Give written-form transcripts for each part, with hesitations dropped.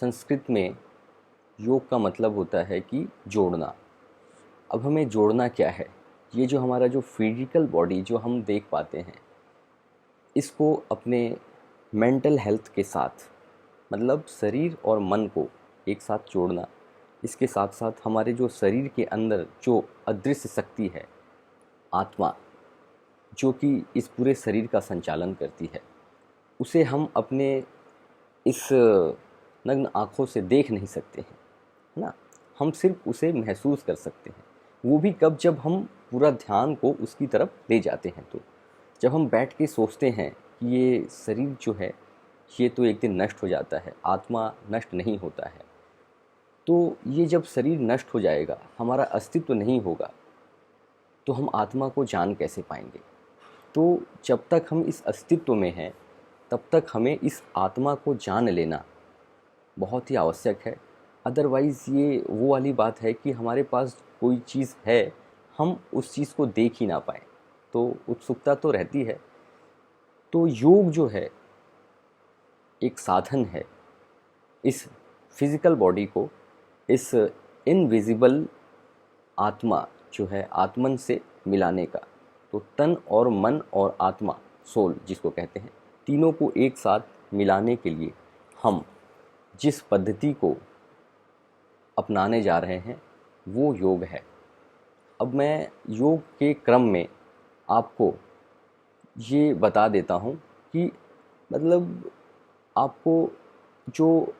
संस्कृत में योग का मतलब होता है कि जोड़ना। अब हमें जोड़ना क्या है? ये जो हमारा जो फिजिकल बॉडी जो हम देख पाते हैं, इसको अपने मेंटल हेल्थ के साथ, मतलब शरीर और मन को एक साथ जोड़ना। इसके साथ साथ हमारे जो शरीर के अंदर जो अदृश्य शक्ति है, आत्मा, जो कि इस पूरे शरीर का संचालन करती है, उसे हम अपने इस नग्न आँखों से देख नहीं सकते हैं, है ना। हम सिर्फ उसे महसूस कर सकते हैं। वो भी कब? जब हम पूरा ध्यान को उसकी तरफ ले जाते हैं। तो जब हम बैठ के सोचते हैं कि ये शरीर जो है ये तो एक दिन नष्ट हो जाता है, आत्मा नष्ट नहीं होता है, तो ये जब शरीर नष्ट हो जाएगा, हमारा अस्तित्व नहीं होगा, तो हम आत्मा को जान कैसे पाएंगे? तो जब तक हम इस अस्तित्व में हैं, तब तक हमें इस आत्मा को जान लेना बहुत ही आवश्यक है। अदरवाइज़ ये वो वाली बात है कि हमारे पास कोई चीज़ है, हम उस चीज़ को देख ही ना पाएँ, तो उत्सुकता तो रहती है। तो योग जो है एक साधन है इस फिज़िकल बॉडी को, इस इनविजिबल आत्मा जो है आत्मन से मिलाने का। तो तन और मन और आत्मा, सोल जिसको कहते हैं, तीनों को एक साथ मिलाने के लिए हम जिस पद्धति को अपनाने जा रहे हैं वो योग है। अब मैं योग के क्रम में आपको ये बता देता हूँ कि मतलब आपको जो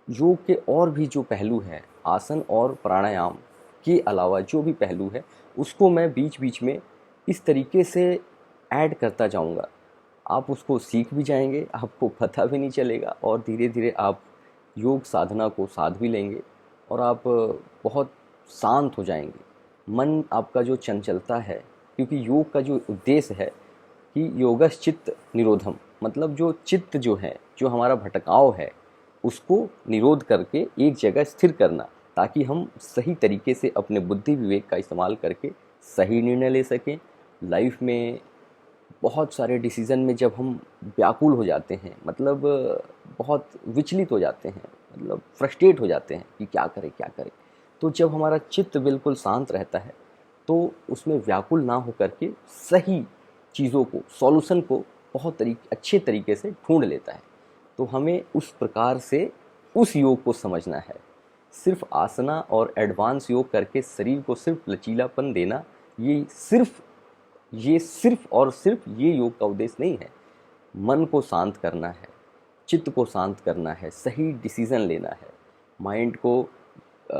योग के और भी जो पहलू हैं, आसन और प्राणायाम के अलावा जो भी पहलू है, उसको मैं बीच बीच में इस तरीके से ऐड करता जाऊँगा। आप उसको सीख भी जाएंगे, आपको पता भी नहीं चलेगा, और धीरे धीरे आप योग साधना को साध भी लेंगे और आप बहुत शांत हो जाएंगे। मन आपका जो चंचलता है, क्योंकि योग का जो उद्देश्य है कि योगश्चित्त निरोधम, मतलब जो चित्त जो है, जो हमारा भटकाव है, उसको निरोध करके एक जगह स्थिर करना, ताकि हम सही तरीके से अपने बुद्धि विवेक का इस्तेमाल करके सही निर्णय ले सकें। लाइफ में बहुत सारे डिसीज़न में जब हम व्याकुल हो जाते हैं, मतलब बहुत विचलित हो जाते हैं, मतलब फ्रस्ट्रेट हो जाते हैं कि क्या करें क्या करें, तो जब हमारा चित्त बिल्कुल शांत रहता है तो उसमें व्याकुल ना हो करके सही चीज़ों को, सॉल्यूशन को बहुत अच्छे तरीके से ढूंढ लेता है। तो हमें उस प्रकार से उस योग को समझना है। सिर्फ आसना और एडवांस योग करके शरीर को सिर्फ लचीलापन देना, ये सिर्फ और सिर्फ ये योग का उद्देश्य नहीं है। मन को शांत करना है, चित्त को शांत करना है, सही डिसीज़न लेना है। माइंड को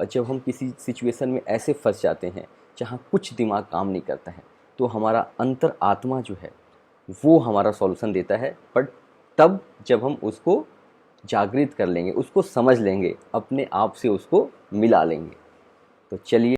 जब हम किसी सिचुएशन में ऐसे फंस जाते हैं जहाँ कुछ दिमाग काम नहीं करता है, तो हमारा अंतर आत्मा जो है वो हमारा सॉल्यूशन देता है। बट तब जब हम उसको जागृत कर लेंगे, उसको समझ लेंगे, अपने आप से उसको मिला लेंगे। तो चलिए